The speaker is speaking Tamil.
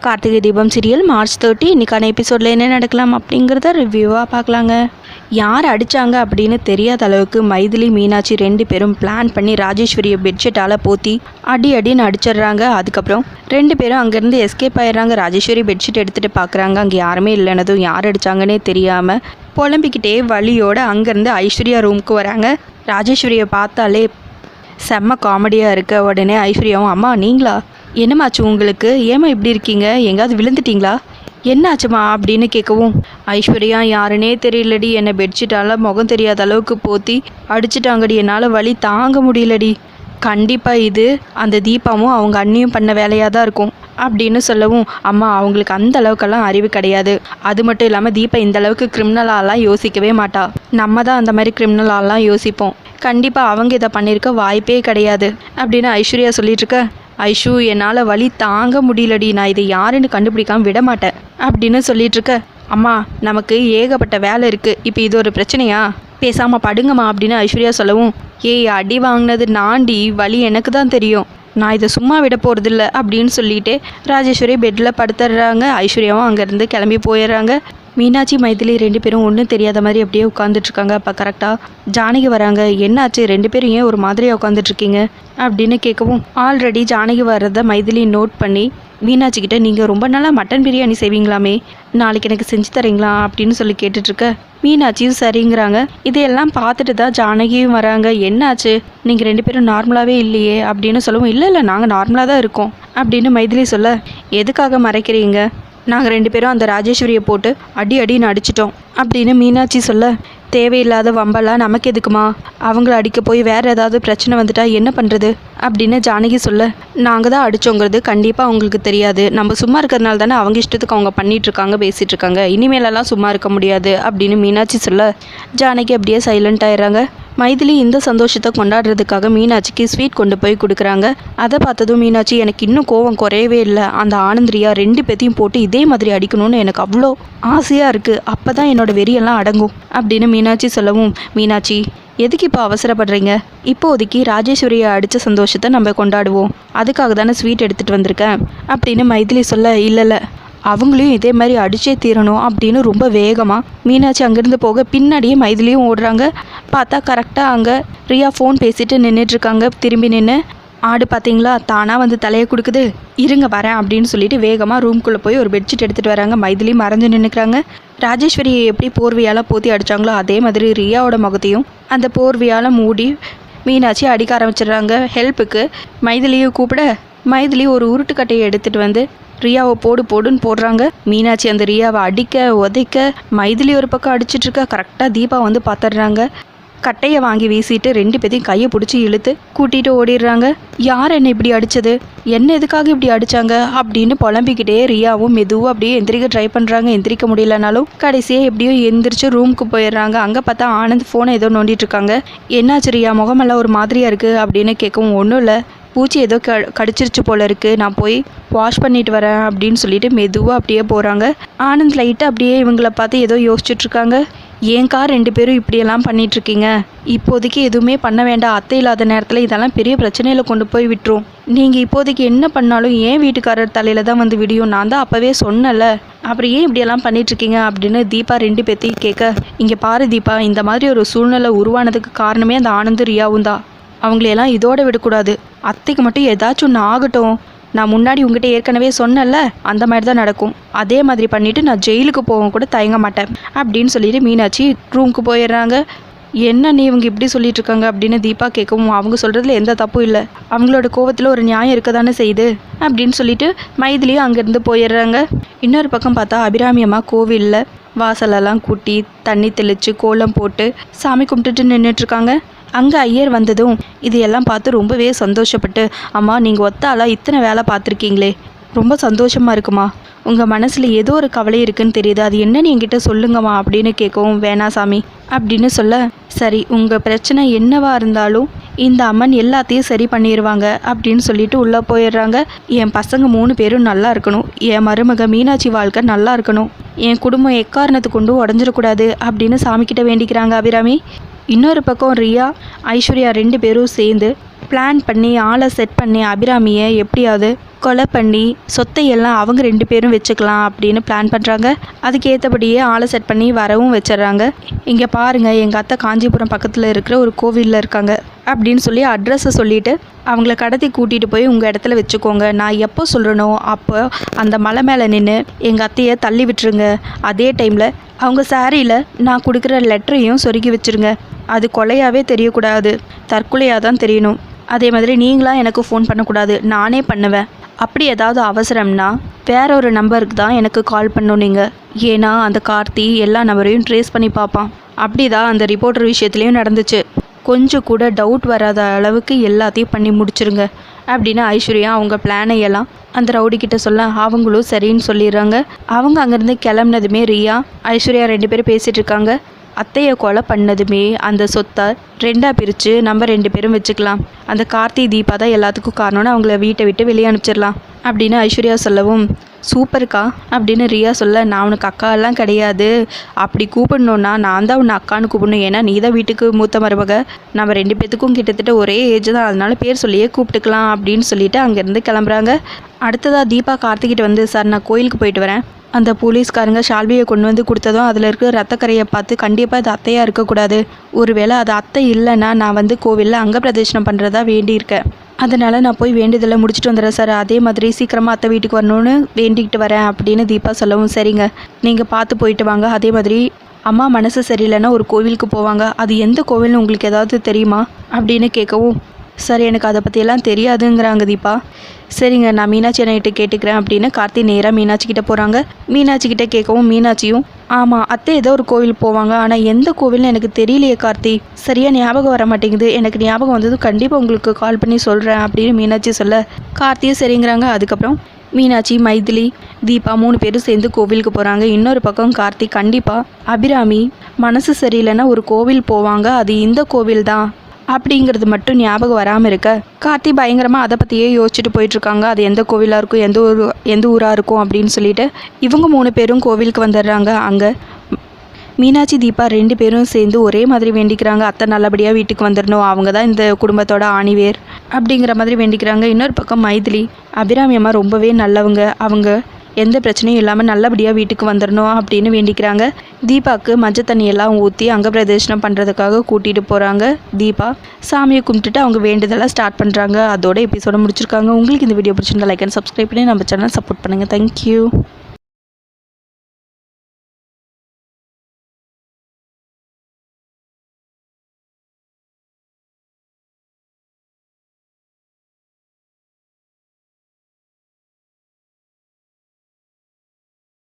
கார்த்திகை தீபம் சீரியல் March 30 இன்றைக்கான எபிசோடில் என்ன நடக்கலாம் அப்படிங்கிறத ரிவ்யூவாக பார்க்கலாங்க. யார் அடித்தாங்க அப்படின்னு தெரியாத அளவுக்கு மைதிலி மீனாட்சி 2 பேரும் பிளான் பண்ணி ராஜேஸ்வரியை பெட்ஷீட்டால் போற்றி அடின்னு அடிச்சிடுறாங்க. அதுக்கப்புறம் 2 பேரும் அங்கேருந்து எஸ்கேப் ஆயிடுறாங்க. ராஜேஸ்வரி பெட்ஷீட் எடுத்துகிட்டு பார்க்குறாங்க, அங்கே யாருமே இல்லைனதும் யார் அடித்தாங்கன்னே தெரியாமல் புலம்பிக்கிட்டே வலியோடு அங்கேருந்து ஐஸ்வர்யா ரூமுக்கு வராங்க. ராஜேஸ்வரியை பார்த்தாலே செம்ம காமெடியாக இருக்க. உடனே ஐஸ்வர்யாவும், அம்மா நீங்களா, என்னமாச்சு உங்களுக்கு, ஏமா இப்படி இருக்கீங்க, எங்காவது விழுந்துட்டீங்களா, என்ன ஆச்சுமா அப்படின்னு கேட்கவும், ஐஸ்வர்யா யாருன்னே தெரியலடி, என்னை பெட்ஷீட்டால் முகம் தெரியாத அளவுக்கு போற்றி அடிச்சிட்டாங்கடி, என்னால் வலி தாங்க முடியலடி, கண்டிப்பாக இது அந்த தீபாவும் அவங்க அண்ணியும் பண்ண வேலையாக தான் இருக்கும் அப்படின்னு சொல்லவும், அம்மா அவங்களுக்கு அந்த அளவுக்கெல்லாம் அறிவு கிடையாது, அது மட்டும் இல்லாமல் தீபா இந்த அளவுக்கு கிரிமினலாலாம் யோசிக்கவே மாட்டா, நம்ம தான் அந்த மாதிரி கிரிமினலாலாம் யோசிப்போம், கண்டிப்பாக அவங்க இதை பண்ணியிருக்க வாய்ப்பே கிடையாது அப்படின்னு ஐஸ்வர்யா சொல்லிட்டுருக்க. ஐஷு என்னால் வலி தாங்க முடியலடி, நான் இதை யாருன்னு கண்டுபிடிக்காமல் விட மாட்டேன் அப்படின்னு சொல்லிட்டுருக்க. அம்மா நமக்கு ஏகப்பட்ட வேலை இருக்குது, இப்போ இது ஒரு பிரச்சனையா, பேசாமல் படுங்கம்மா அப்படின்னு ஐஸ்வர்யா சொல்லவும், ஏய் அடி வாங்கினது நாண்டி, வலி எனக்கு தான் தெரியும், நான் இதை சும்மா விட போகிறதில்ல அப்படின்னு சொல்லிட்டு ராஜேஸ்வரி பெட்டில் படுத்துடுறாங்க. ஐஸ்வர்யாவும் அங்கேருந்து கிளம்பி போயிடுறாங்க. மீனாட்சி மைதிலி 2 பேரும் ஒன்றும் தெரியாத மாதிரி அப்படியே உட்காந்துட்ருக்காங்க. அப்போ கரெக்டாக ஜானகி வராங்க. என்னாச்சு 2 பேரும் ஏன் ஒரு மாதிரியாக உட்காந்துட்ருக்கீங்க அப்படின்னு கேட்கவும், ஆல்ரெடி ஜானகி வர்றதை மைதிலி நோட் பண்ணி மீனாட்சிக்கிட்ட, நீங்கள் ரொம்ப நாளாக மட்டன் பிரியாணி செய்வீங்களாமே, நாளைக்கு எனக்கு செஞ்சு தரீங்களா அப்படின்னு சொல்லி கேட்டுட்ருக்க. மீனாட்சியும் சரிங்கிறாங்க. இதையெல்லாம் பார்த்துட்டு தான் ஜானகியும் வராங்க. என்னாச்சு, நீங்கள் 2 பேரும் நார்மலாகவே இல்லையே அப்படின்னு சொல்லவும், இல்லை நாங்கள் நார்மலாக தான் இருக்கோம் அப்படின்னு மைதிலி சொல்ல, எதுக்காக மறைக்கிறீங்க, நாங்கள் 2 பேரும் அந்த ராஜேஸ்வரியை போட்டு அடின்னு அடிச்சிட்டோம் அப்படின்னு மீனாட்சி சொல்ல, தேவையில்லாத வம்பெல்லாம் நமக்கு எதுக்குமா, அவங்கள அடிக்க போய் வேறு ஏதாவது பிரச்சனை வந்துட்டா என்ன பண்ணுறது அப்படின்னு ஜானகி சொல்ல, நாங்கள் தான் அடித்தோங்கிறது கண்டிப்பாக அவங்களுக்கு தெரியாது, நம்ம சும்மா இருக்கிறதுனால தானே அவங்க இஷ்டத்துக்கு அவங்க பண்ணிகிட்ருக்காங்க பேசிகிட்ருக்காங்க, இனிமேலெல்லாம் சும்மா இருக்க முடியாது அப்படின்னு மீனாட்சி சொல்ல, ஜானகி அப்படியே சைலண்ட் ஆயிடுறாங்க. மைதிலி இந்த சந்தோஷத்தை கொண்டாடுறதுக்காக மீனாட்சிக்கு ஸ்வீட் கொண்டு போய் கொடுக்குறாங்க. அதை பார்த்ததும் மீனாட்சி, எனக்கு இன்னும் கோவம் குறையவே இல்லை, அந்த ஆனந்திரியா 2 பேத்தையும் போட்டு இதே மாதிரி அடிக்கணும்னு எனக்கு அவ்வளோ ஆசையாக இருக்குது, அப்போ தான் என்னோடய வெறியெல்லாம் அடங்கும் அப்படின்னு மீனாட்சி சொல்லவும், மீனாட்சி எதுக்கு இப்போ அவசரப்படுறீங்க, இப்போதைக்கு ராஜேஸ்வரியை அடித்த சந்தோஷத்தை நம்ம கொண்டாடுவோம், அதுக்காக தானே ஸ்வீட் எடுத்துகிட்டு வந்திருக்கேன் அப்படின்னு மைதிலி சொல்ல, இல்லை அவங்களையும் இதே மாதிரி அடிச்சே தீரணும் அப்படின்னு ரொம்ப வேகமாக மீனாட்சி அங்கேருந்து போக பின்னாடியே மைதிலியும் ஓடுறாங்க. பார்த்தா கரெக்டாக அங்கே ரியா ஃபோன் பேசிட்டு நின்றுட்டுருக்காங்க. திரும்பி நின்று, ஆடு பார்த்தீங்களா தானாக வந்து தலையை கொடுக்குது, இருங்க வரேன் அப்படின்னு சொல்லிட்டு வேகமாக ரூம்குள்ளே போய் ஒரு பெட்ஷீட் எடுத்துகிட்டு வராங்க. மைதிலி மறைஞ்சு நின்றுக்கிறாங்க. ராஜேஸ்வரியை எப்படி போர்வையால் போற்றி அடித்தாங்களோ அதே மாதிரி ரியாவோட முகத்தையும் அந்த போர்வையால் மூடி மீனாட்சி அடிக்க ஆரம்பிச்சிடுறாங்க. ஹெல்ப்புக்கு மைதிலியும் கூப்பிட, மைதிலி ஒரு உருட்டுக்கட்டையை எடுத்துகிட்டு வந்து ரியாவை போடுன்னு போடுறாங்க. மீனாட்சி அந்த ரியாவை அடிக்க உதைக்க மைதிலி ஒரு பக்கம் அடிச்சிட்ருக்க. கரெக்டாக தீபா வந்து பார்த்துடுறாங்க. கட்டையை வாங்கி வீசிட்டு 2 பேத்தையும் கையை பிடிச்சி இழுத்து கூட்டிகிட்டு ஓடிடுறாங்க. யார் என்னை இப்படி அடித்தது, என்ன எதுக்காக இப்படி அடித்தாங்க அப்படின்னு புலம்பிக்கிட்டே ரியாவும் மெதுவாக அப்படியே எந்திரிக்க ட்ரை பண்ணுறாங்க. எந்திரிக்க முடியலனாலும் கடைசியாக எப்படியோ எந்திரிச்சு ரூமுக்கு போயிடுறாங்க. அங்கே பார்த்தா ஆனந்த் ஃபோனை ஏதோ நோண்டிட்டுருக்காங்க. என்னாச்சு ரியா, முகமெல்லாம் ஒரு மாதிரியாக இருக்குது அப்படின்னு கேட்கவும், ஒன்றும் இல்லை, பூச்சி ஏதோ கடிச்சிருச்சு போல இருக்குது, நான் போய் வாஷ் பண்ணிட்டு வரேன் அப்படின்னு சொல்லிட்டு மெதுவாக அப்படியே போகிறாங்க. ஆனந்த் லைட்டாக அப்படியே இவங்களை பார்த்து ஏதோ யோசிச்சுட்ருக்காங்க. ஏன்க்கா 2 பேரும் இப்படியெல்லாம் பண்ணிகிட்ருக்கீங்க, இப்போதைக்கு எதுவுமே பண்ண வேண்டாம், அத்தை இல்லாத நேரத்தில் இதெல்லாம் பெரிய பிரச்சனையில் கொண்டு போய் விட்டுரும், நீங்கள் இப்போதைக்கு என்ன பண்ணாலும் ஏன் வீட்டுக்காரர் தலையில் தான் வந்து விடியும், நான் தான் அப்போவே சொன்னல, அப்புறம் ஏன் இப்படியெல்லாம் பண்ணிகிட்ருக்கீங்க அப்படின்னு தீபா 2 பேர்த்தையும் கேட்க, இங்கே பாரு தீபா, இந்த மாதிரி ஒரு சூழ்நிலை உருவானதுக்கு காரணமே அந்த ஆனந்த் ரியாவும் தான், அவங்களையெல்லாம் இதோட விடக்கூடாது, அத்தைக்கு மட்டும் ஏதாச்சும் ஒன்று ஆகட்டும், நான் முன்னாடி உங்ககிட்ட ஏற்கனவே சொன்னல அந்த மாதிரி தான் நடக்கும், அதே மாதிரி பண்ணிவிட்டு நான் ஜெயிலுக்கு போக கூட தயங்க மாட்டேன் அப்படின்னு சொல்லிட்டு மீனாட்சி ரூமுக்கு போயிடுறாங்க. என்ன நீ இவங்க இப்படி சொல்லிட்டு இருக்காங்க அப்படின்னு தீபா கேட்கவும், அவங்க சொல்கிறதுல எந்த தப்பும் இல்லை, அவங்களோட கோவத்தில் ஒரு நியாயம் இருக்க தானே செய்யுது அப்படின்னு சொல்லிட்டு மைதிலியும் அங்கேருந்து போயிடுறாங்க. இன்னொரு பக்கம் பார்த்தா அபிராமி அம்மா கோவிலில் வாசலெல்லாம் கூட்டி தண்ணி தெளித்து கோலம் போட்டு சாமி கும்பிட்டுட்டு நின்றுட்டுருக்காங்க. அங்கே ஐயர் வந்ததும் இதையெல்லாம் பார்த்து ரொம்பவே சந்தோஷப்பட்டு, அம்மா நீங்கள் ஒத்தாலாம் இத்தனை வேலை பார்த்துருக்கீங்களே, ரொம்ப சந்தோஷமாக இருக்குமா, உங்கள் மனசில் ஏதோ ஒரு கவலை இருக்குன்னு தெரியுது, அது என்னன்னு என்கிட்ட சொல்லுங்கம்மா அப்படின்னு கேட்கவும், வேணா சாமி அப்படின்னு சொல்ல, சரி உங்கள் பிரச்சனை என்னவா இருந்தாலும் இந்த அம்மன் எல்லாத்தையும் சரி பண்ணிடுவாங்க அப்படின்னு சொல்லிட்டு உள்ளே போயிடுறாங்க. என் பசங்க 3 பேரும் நல்லா இருக்கணும், என் மருமக மீனாட்சி வாழ்க்கை நல்லா இருக்கணும், என் குடும்பம் எக்காரணத்தை கொண்டும் உடஞ்சிடக்கூடாது அப்படின்னு சாமிக்கிட்ட வேண்டிக்கிறாங்க அபிராமி. இன்னொரு பக்கம் ரியா ஐஸ்வர்யா 2 பேரும் சேர்ந்து பிளான் பண்ணி ஆளை செட் பண்ணி அபிராமியை எப்படியாவது கொலை பண்ணி சொத்தையெல்லாம் அவங்க 2 பேரும் வச்சுக்கலாம் அப்படின்னு பிளான் பண்ணுறாங்க. அதுக்கு ஏற்றபடியே ஆளை செட் பண்ணி வரவும் வச்சிடுறாங்க. இங்கே பாருங்கள், எங்கள் அத்தை காஞ்சிபுரம் பக்கத்தில் இருக்கிற ஒரு கோவிலில் இருக்காங்க அப்படின்னு சொல்லி அட்ரஸை சொல்லிவிட்டு அவங்கள கடத்தி கூட்டிகிட்டு போய் உங்கள் இடத்துல வச்சுக்கோங்க. நான் எப்போ சொல்கிறனோ அப்போ அந்த மலை மேலே நின்று எங்கள் அத்தையை தள்ளி விட்டுருங்க. அதே டைமில் அவங்க சாரியில் நான் கொடுக்குற லெட்டரையும் சொருகி வச்சுருங்க. அது கொலையாகவே தெரியக்கூடாது, தற்கொலையாக தான் தெரியணும். அதே மாதிரி நீங்களாம் எனக்கு ஃபோன் பண்ணக்கூடாது, நானே பண்ணுவேன். அப்படி ஏதாவது அவசரம்னா வேற ஒரு நம்பருக்கு தான் எனக்கு கால் பண்ணணும் நீங்கள். ஏன்னா அந்த கார்த்தி எல்லா நம்பரையும் ட்ரேஸ் பண்ணி பார்ப்பான். அப்படி தான் அந்த ரிப்போர்ட்டர் விஷயத்துலேயும் நடந்துச்சு. கொஞ்சம் கூட டவுட் வராத அளவுக்கு எல்லாத்தையும் பண்ணி முடிச்சிருங்க அப்படின்னு ஐஸ்வர்யா அவங்க பிளானையெல்லாம் அந்த ரவுடிக்கிட்ட சொல்ல அவங்களும் சரின்னு சொல்லிடுறாங்க. அவங்க அங்கேருந்து கிளம்புனதுமே ரியா ஐஸ்வர்யா 2 பேரும் பேசிகிட்டு இருக்காங்க. அத்தையை கொலை பண்ணதுமே அந்த சொத்தை 2ஆக பிரித்து நம்ம 2 பேரும் வச்சுக்கலாம். அந்த கார்த்தி தீபா தான் எல்லாத்துக்கும் காரணம்னு அவங்கள வீட்டை விட்டு வெளியே அனுப்பிச்சிடலாம் அப்படின்னு ஐஸ்வர்யா சொல்லவும், சூப்பர்க்கா அப்படின்னு ரியா சொல்ல, நான் உனக்கு அக்கா எல்லாம் கிடையாது, அப்படி கூப்பிடணுன்னா நான் தான் உன்னை அக்கான்னு கூப்பிடணும். ஏன்னா நீ தான் வீட்டுக்கு மூத்த மருமக, நம்ம 2 பேத்துக்கும் கிட்டத்தட்ட ஒரே ஏஜ் தான், அதனால பேர் சொல்லியே கூப்பிட்டுக்கலாம் அப்படின்னு சொல்லிட்டு அங்கேருந்து கிளம்புறாங்க. அடுத்ததாக தீபா கார்த்திகிட்ட வந்து, சார் நான் கோயிலுக்கு போயிட்டு வரேன். அந்த போலீஸ்காரங்க ஷால்வியை கொண்டு வந்து கொடுத்ததும் அதில் இருக்கிற ரத்தக்கரையை பார்த்து கண்டிப்பாக அது அத்தையாக இருக்கக்கூடாது. ஒருவேளை அது அத்தை இல்லைன்னா நான் வந்து கோவிலில் அங்க பிரதேசனம் பண்ணுறதா வேண்டியிருக்கேன். அதனால் நான் போய் வேண்டியதில்லை முடிச்சுட்டு வந்துடுறேன் சார். அதே மாதிரி சீக்கிரமாக அத்தை வீட்டுக்கு வரணும்னு வேண்டிக்கிட்டு வரேன் அப்படின்னு தீபா சொல்லவும், சரிங்க நீங்கள் பார்த்து போயிட்டு வாங்க. அதே மாதிரி அம்மா மனசு சரியில்லைன்னா ஒரு கோவிலுக்கு போவாங்க, அது எந்த கோவில்னு உங்களுக்கு ஏதாவது தெரியுமா அப்படின்னு கேட்கவும், சார் எனக்கு அதை பற்றியெல்லாம் தெரியாதுங்கிறாங்க தீபா. சரிங்க நான் மீனாட்சி அண்ணிட்ட கேட்டுக்கிறேன் அப்படின்னு கார்த்தி நேராக மீனாட்சிக்கிட்ட போகிறாங்க. மீனாட்சிக்கிட்ட கேட்கவும் மீனாட்சியும், ஆமாம் அத்தை ஏதோ ஒரு கோவில் போவாங்க, ஆனால் எந்த கோவில்னு எனக்கு தெரியலையே கார்த்தி, சரியாக ஞாபகம் வர மாட்டேங்குது, எனக்கு ஞாபகம் வந்தது கண்டிப்பாக உங்களுக்கு கால் பண்ணி சொல்கிறேன் அப்படின்னு மீனாட்சி சொல்ல கார்த்தியும் சரிங்கிறாங்க. அதுக்கப்புறம் மீனாட்சி, மைதிலி, தீபா 3 பேரும் சேர்ந்து கோவிலுக்கு போகிறாங்க. இன்னொரு பக்கம் கார்த்தி கண்டிப்பாக அபிராமி மனசு சரியில்லைன்னா ஒரு கோவில் போவாங்க, அது இந்த கோவில் தான் அப்படிங்கிறது மட்டும் ஞாபகம் வராமல் இருக்க கார்த்தி பயங்கரமாக அதை பற்றியே யோசிச்சுட்டு போயிட்டுருக்காங்க. அது எந்த கோவிலாக இருக்கும், எந்த ஊராக இருக்கும் அப்படின்னு சொல்லிட்டு இவங்க 3 பேரும் கோவிலுக்கு வந்துடுறாங்க. அங்கே மீனாட்சி தீபா 2 பேரும் சேர்ந்து ஒரே மாதிரி வேண்டிக்கிறாங்க. அத்தை நல்லபடியாக வீட்டுக்கு வந்துடணும், அவங்க தான் இந்த குடும்பத்தோட ஆணிவேர் அப்படிங்கிற மாதிரி வேண்டிக்கிறாங்க. இன்னொரு பக்கம் மைதிலி, அபிராமி அம்மா ரொம்பவே நல்லவங்க, அவங்க எந்த பிரச்சனையும் இல்லாமல் நல்லபடியாக வீட்டுக்கு வந்துடணும் அப்படின்னு வேண்டிக்கிறாங்க. தீபாவுக்கு மஞ்சள் தண்ணியெல்லாம் ஊற்றி அங்கே பிரதேசனம் பண்ணுறதுக்காக கூட்டிகிட்டு போகிறாங்க. தீபா சாமியை கும்பிட்டுட்டு அவங்க வேண்டுதெல்லாம் ஸ்டார்ட் பண்ணுறாங்க. அதோட எபிசோட முடிச்சிருக்காங்க. உங்களுக்கு இந்த வீடியோ பிடிச்சிருந்தா லைக் அண்ட் சப்ஸ்கிரைப் பண்ணி நம்ம சேனல் சப்போர்ட் பண்ணுங்கள். தேங்க்யூ.